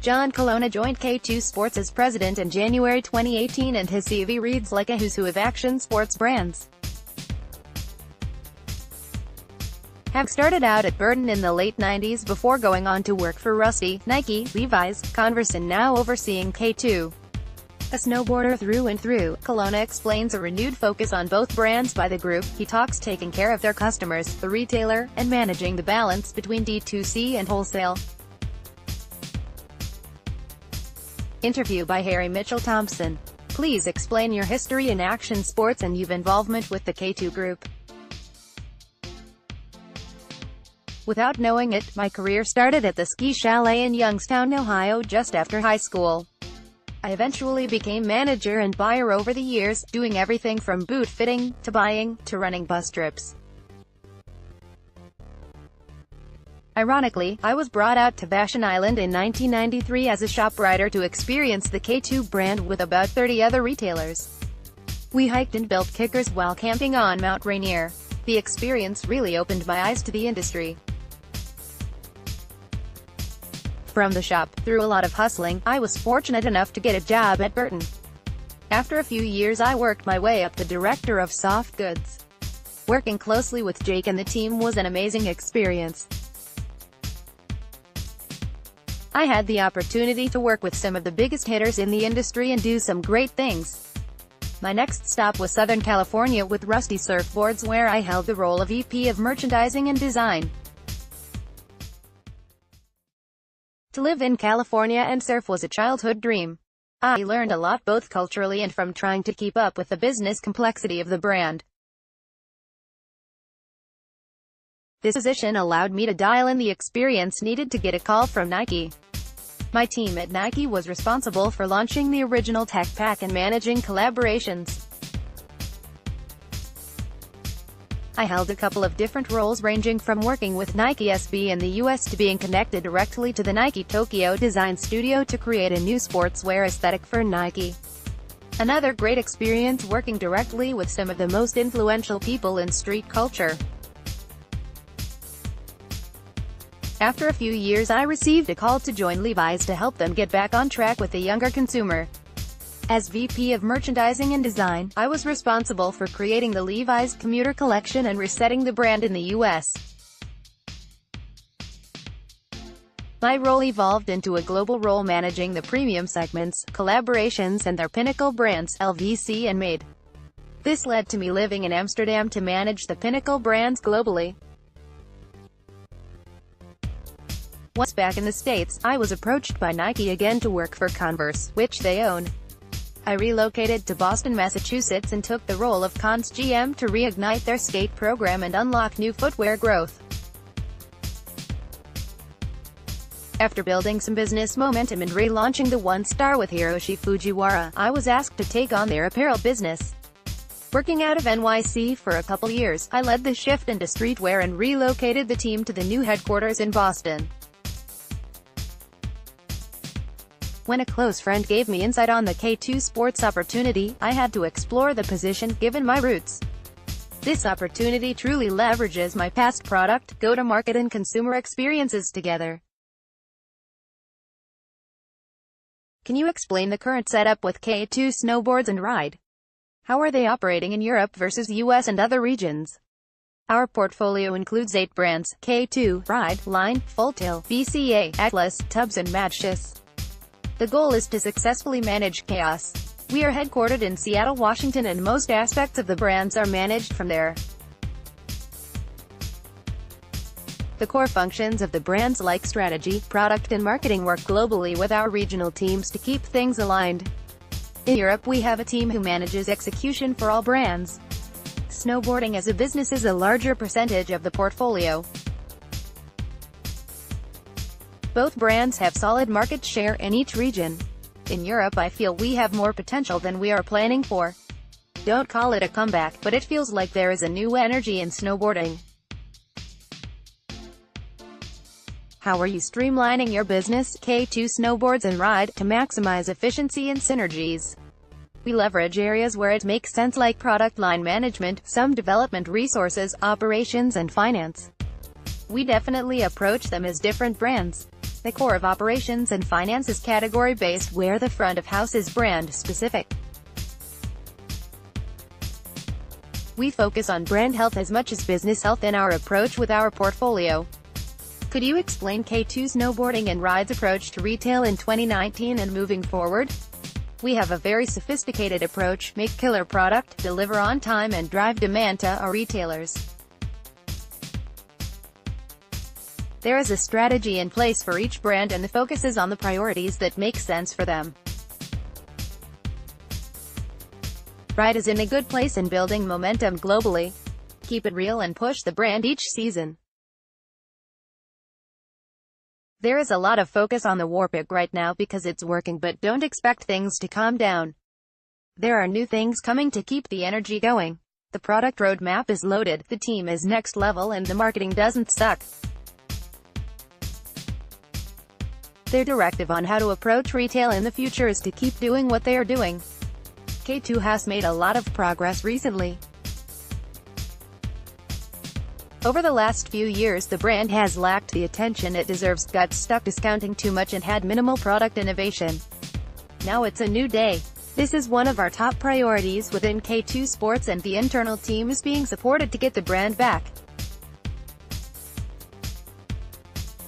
John Colonna joined K2 Sports as president in January 2018 and his CV reads like a who's who of action sports brands. Have started out at Burton in the late 90s before going on to work for Rusty, Nike, Levi's, Converse and now overseeing K2. A snowboarder through and through, Colonna explains a renewed focus on both brands by the group. He talks taking care of their customers, the retailer, and managing the balance between D2C and wholesale. Interview by Harry Mitchell Thompson. Please explain your history in action sports and your involvement with the K2 group. Without knowing it, my career started at the ski chalet in Youngstown, Ohio just after high school. I eventually became manager and buyer over the years, doing everything from boot fitting, to buying, to running bus trips. Ironically, I was brought out to Vashon Island in 1993 as a shopwriter to experience the K2 brand with about 30 other retailers. We hiked and built kickers while camping on Mount Rainier. The experience really opened my eyes to the industry. From the shop, through a lot of hustling, I was fortunate enough to get a job at Burton. After a few years I worked my way up to director of soft goods. Working closely with Jake and the team was an amazing experience. I had the opportunity to work with some of the biggest hitters in the industry and do some great things. My next stop was Southern California with Rusty Surfboards, where I held the role of VP of Merchandising and Design. To live in California and surf was a childhood dream. I learned a lot both culturally and from trying to keep up with the business complexity of the brand. This position allowed me to dial in the experience needed to get a call from Nike. My team at Nike was responsible for launching the original tech pack and managing collaborations. I held a couple of different roles ranging from working with Nike SB in the US to being connected directly to the Nike Tokyo design studio to create a new sportswear aesthetic for Nike. Another great experience working directly with some of the most influential people in street culture. After a few years I received a call to join Levi's to help them get back on track with the younger consumer. As VP of Merchandising and Design, I was responsible for creating the Levi's commuter collection and resetting the brand in the US. My role evolved into a global role managing the premium segments, collaborations and their pinnacle brands, LVC and Made. This led to me living in Amsterdam to manage the pinnacle brands globally. Once back in the States, I was approached by Nike again to work for Converse, which they own. I relocated to Boston, Massachusetts and took the role of Cons GM to reignite their skate program and unlock new footwear growth. After building some business momentum and relaunching the One Star with Hiroshi Fujiwara, I was asked to take on their apparel business. Working out of NYC for a couple years, I led the shift into streetwear and relocated the team to the new headquarters in Boston. When a close friend gave me insight on the K2 Sports opportunity, I had to explore the position, given my roots. This opportunity truly leverages my past product, go-to-market and consumer experiences together. Can you explain the current setup with K2 Snowboards and Ride? How are they operating in Europe versus US and other regions? Our portfolio includes 8 brands: K2, Ride, Line, Fulltail, BCA, Atlas, Tubbs and Matches. The goal is to successfully manage chaos. We are headquartered in Seattle, Washington and most aspects of the brands are managed from there. The core functions of the brands like strategy, product and marketing work globally with our regional teams to keep things aligned. In Europe we have a team who manages execution for all brands. Snowboarding as a business is a larger percentage of the portfolio. Both brands have solid market share in each region. In Europe I feel we have more potential than we are planning for. Don't call it a comeback, but it feels like there is a new energy in snowboarding. How are you streamlining your business, K2 Snowboards and Ride, to maximize efficiency and synergies? We leverage areas where it makes sense like product line management, some development resources, operations and finance. We definitely approach them as different brands. The core of operations and finance is category-based, where the front of house is brand-specific. We focus on brand health as much as business health in our approach with our portfolio. Could you explain K2 Snowboarding and Ride's approach to retail in 2019 and moving forward? We have a very sophisticated approach, make killer product, deliver on time and drive demand to our retailers. There is a strategy in place for each brand and the focus is on the priorities that make sense for them. Ride is in a good place in building momentum globally. Keep it real and push the brand each season. There is a lot of focus on the Warpig right now because it's working, but don't expect things to calm down. There are new things coming to keep the energy going. The product roadmap is loaded, the team is next level and the marketing doesn't suck. Their directive on how to approach retail in the future is to keep doing what they are doing. K2 has made a lot of progress recently. Over the last few years the brand has lacked the attention it deserves, got stuck discounting too much and had minimal product innovation. Now it's a new day. This is one of our top priorities within K2 Sports and the internal team is being supported to get the brand back.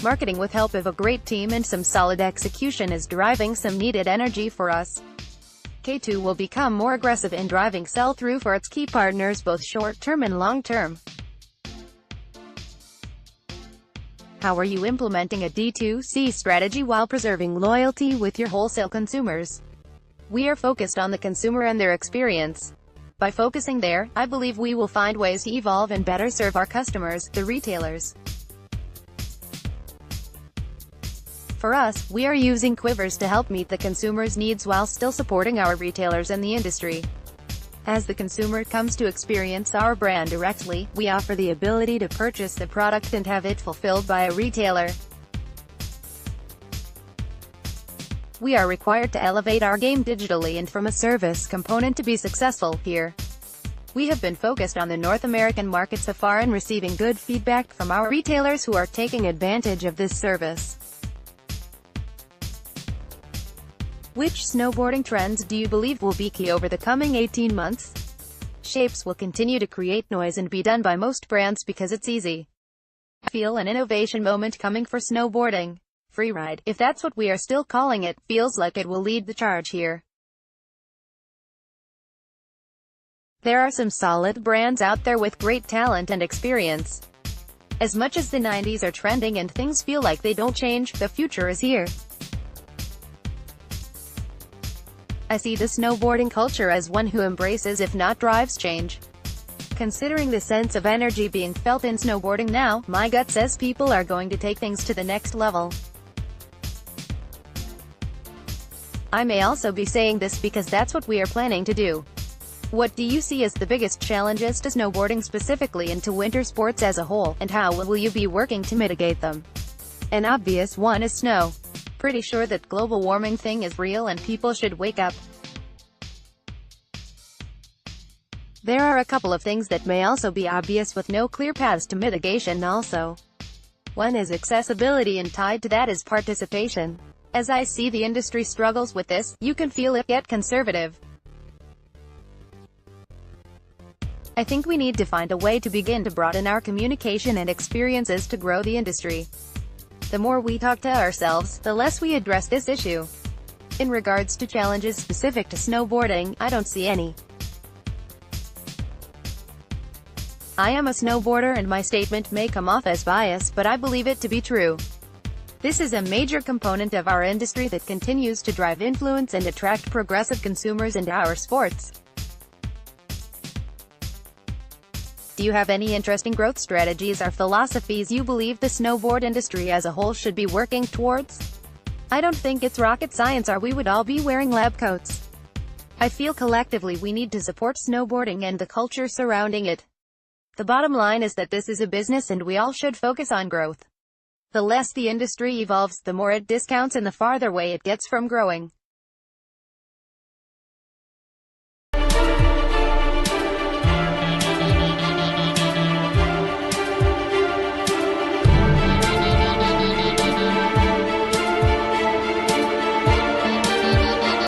Marketing with help of a great team and some solid execution is driving some needed energy for us. K2 will become more aggressive in driving sell-through for its key partners both short-term and long-term. How are you implementing a D2C strategy while preserving loyalty with your wholesale consumers? We are focused on the consumer and their experience. By focusing there, I believe we will find ways to evolve and better serve our customers, the retailers. For us, we are using quivers to help meet the consumer's needs while still supporting our retailers and the industry. As the consumer comes to experience our brand directly, we offer the ability to purchase the product and have it fulfilled by a retailer. We are required to elevate our game digitally and from a service component to be successful here. We have been focused on the North American market so far and receiving good feedback from our retailers who are taking advantage of this service. Which snowboarding trends do you believe will be key over the coming 18 months? Shapes will continue to create noise and be done by most brands because it's easy. I feel an innovation moment coming for snowboarding. Freeride, if that's what we are still calling it, feels like it will lead the charge here. There are some solid brands out there with great talent and experience. As much as the 90s are trending and things feel like they don't change, the future is here. I see the snowboarding culture as one who embraces if not drives change. Considering the sense of energy being felt in snowboarding now, my gut says people are going to take things to the next level. I may also be saying this because that's what we are planning to do. What do you see as the biggest challenges to snowboarding specifically and to winter sports as a whole, and how will you be working to mitigate them? An obvious one is snow. Pretty sure that global warming thing is real and people should wake up. There are a couple of things that may also be obvious with no clear paths to mitigation also. One is accessibility and tied to that is participation. As I see the industry struggles with this, you can feel it get conservative. I think we need to find a way to begin to broaden our communication and experiences to grow the industry. The more we talk to ourselves, the less we address this issue. In regards to challenges specific to snowboarding, I don't see any. I am a snowboarder and my statement may come off as biased, but I believe it to be true. This is a major component of our industry that continues to drive influence and attract progressive consumers into our sports. Do you have any interesting growth strategies or philosophies you believe the snowboard industry as a whole should be working towards? I don't think it's rocket science or we would all be wearing lab coats. I feel collectively we need to support snowboarding and the culture surrounding it. The bottom line is that this is a business and we all should focus on growth. The less the industry evolves, the more it discounts and the farther away it gets from growing.